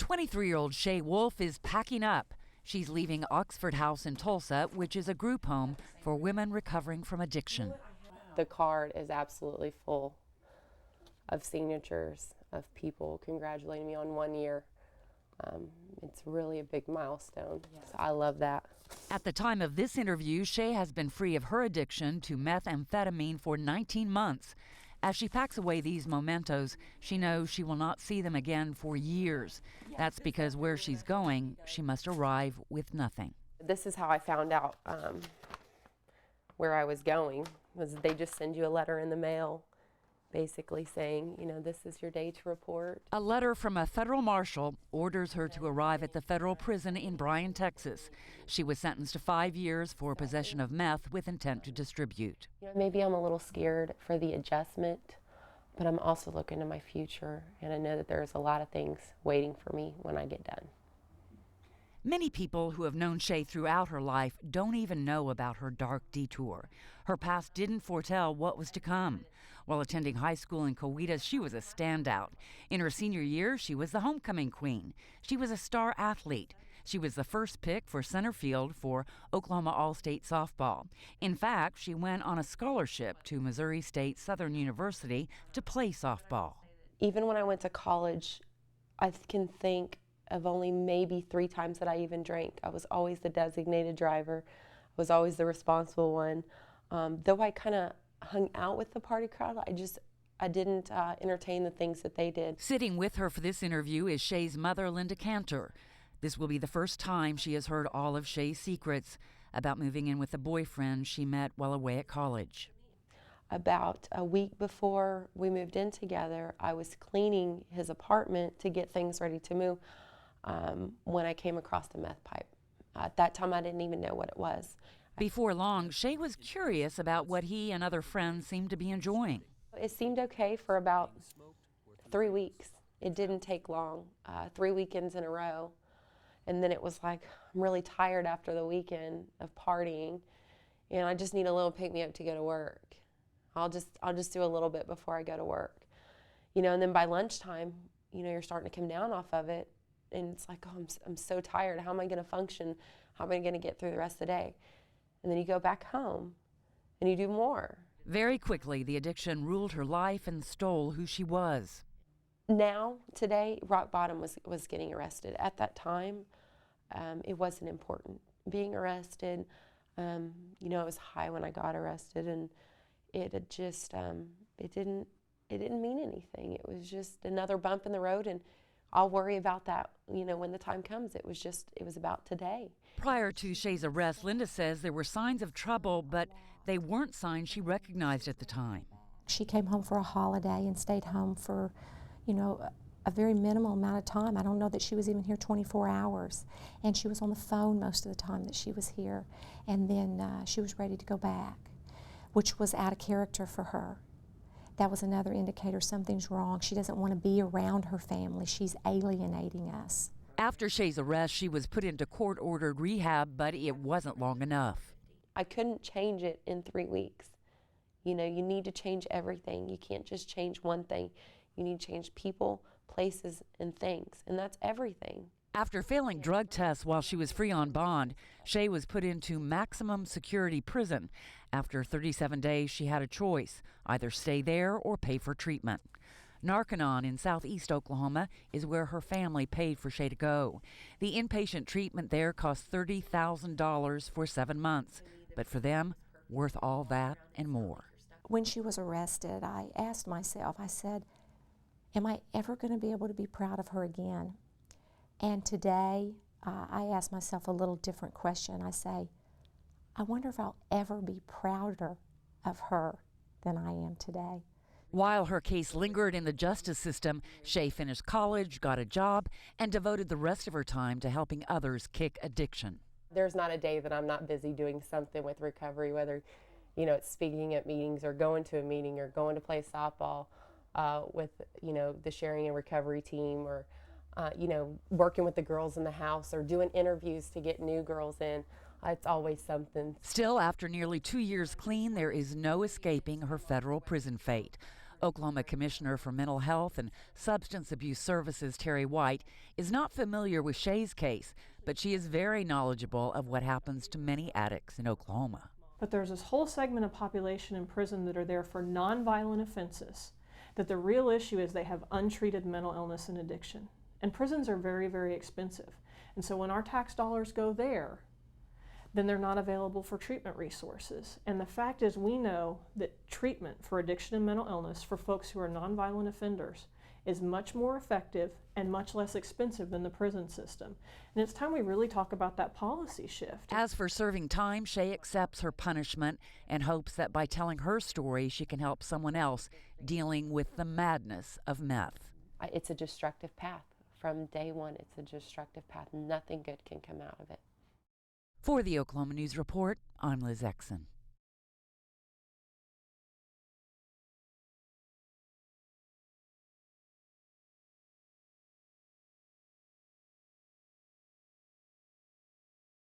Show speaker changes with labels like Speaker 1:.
Speaker 1: 23-year-old SHAE WOLFE is packing up. She's leaving Oxford House in Tulsa, which is a group home for women recovering from addiction.
Speaker 2: The card is absolutely full of signatures of people congratulating me on 1 year. It's really a big milestone, so I love that.
Speaker 1: At the time of this interview, SHAE has been free of her addiction to methamphetamine for 19 months. As she packs away these mementos, she knows she will not see them again for years. That's because where she's going, she must arrive with nothing.
Speaker 2: This is how I found out where I was going, was they just send you a letter in the mail basically saying, you know, this is your day to report.
Speaker 1: A letter from a federal marshal orders her to arrive at the federal prison in Bryan, Texas. She was sentenced to 5 years for possession of meth with intent to distribute.
Speaker 2: You know, maybe I'm a little scared for the adjustment, but I'm also looking to my future, and I know that there's a lot of things waiting for me when I get done.
Speaker 1: Many people who have known SHAE throughout her life don't even know about her dark detour. Her past didn't foretell what was to come. While attending high school in Coweta, she was a standout. In her senior year, she was the homecoming queen. She was a star athlete. She was the first pick for center field for Oklahoma All-State softball. In fact, she went on a scholarship to Missouri State Southern University to play softball.
Speaker 2: Even when I went to college, I can think of only maybe 3 times that I even drank. I was always the designated driver. I was always the responsible one. Though I kind of hung out with the party crowd, I didn't entertain the things that they did.
Speaker 1: Sitting with her for this interview is SHAE's mother, Linda Cantor. This will be the first time she has heard all of SHAE's secrets about moving in with a boyfriend she met while away at college.
Speaker 2: About a week before we moved in together, I was cleaning his apartment to get things ready to move when I came across the meth pipe. At that time, I didn't even know what it was.
Speaker 1: Before long, SHAE was curious about what he and other friends seemed to be enjoying.
Speaker 2: It seemed okay for about 3 weeks. It didn't take long, 3 weekends in a row. And then it was like, I'm really tired after the weekend of partying, and I just need a little pick-me-up to go to work. I'll just do a little bit before I go to work. You know, and then by lunchtime, you know, you're starting to come down off of it, and it's like, oh, I'm so tired. How am I going to function? How am I going to get through the rest of the day? And then you go back home, and you do more.
Speaker 1: Very quickly, the addiction ruled her life and stole who she was.
Speaker 2: Now, today, rock bottom was getting arrested. At that time, it wasn't important. Being arrested, you know, it was high when I got arrested, and it had just, it didn't mean anything. It was just another bump in the road, and I'll worry about that, you know, when the time comes. It was about today.
Speaker 1: Prior to SHAE's arrest, Linda says there were signs of trouble, but they weren't signs she recognized at the time.
Speaker 3: She came home for a holiday and stayed home for, you know, a very minimal amount of time. I don't know that she was even here 24 hours. And she was on the phone most of the time that she was here. And then she was ready to go back, which was out of character for her. That was another indicator something's wrong. She doesn't want to be around her family. She's alienating us.
Speaker 1: After SHAE's arrest, she was put into court-ordered rehab, but it wasn't long enough.
Speaker 2: I couldn't change it in 3 weeks. You know, you need to change everything. You can't just change one thing. You need to change people, places, and things, and that's everything.
Speaker 1: After failing drug tests while she was free on bond, SHAE was put into maximum security prison. After 37 days, she had a choice, either stay there or pay for treatment. Narconon in southeast Oklahoma is where her family paid for SHAE to go. The inpatient treatment there cost $30,000 for 7 months, but for them, worth all that and more.
Speaker 3: When she was arrested, I asked myself, I said, am I ever going to be able to be proud of her again? And today, I ask myself a little different question. I say, I wonder if I'll ever be prouder of her than I am today.
Speaker 1: While her case lingered in the justice system, SHAE finished college, got a job, and devoted the rest of her time to helping others kick addiction.
Speaker 2: There's not a day that I'm not busy doing something with recovery, whether, you know, it's speaking at meetings or going to a meeting or going to play softball with, you know, the sharing and recovery team, or, you know, working with the girls in the house or doing interviews to get new girls in. It's always something.
Speaker 1: Still, after nearly 2 years clean, there is no escaping her federal prison fate. Oklahoma Commissioner for Mental Health and Substance Abuse Services Terry White is not familiar with SHAE's case, but she is very knowledgeable of what happens to many addicts in Oklahoma.
Speaker 4: But there's this whole segment of population in prison that are there for nonviolent offenses, that the real issue is they have untreated mental illness and addiction. And prisons are very, very expensive. And so when our tax dollars go there, then they're not available for treatment resources. And the fact is, we know that treatment for addiction and mental illness for folks who are nonviolent offenders is much more effective and much less expensive than the prison system. And it's time we really talk about that policy shift.
Speaker 1: As for serving time, SHAE accepts her punishment and hopes that by telling her story, she can help someone else dealing with the madness of meth.
Speaker 2: It's a destructive path. From day one, it's a destructive path. Nothing good can come out of it.
Speaker 1: For the Oklahoma News Report, I'm Liz Exon.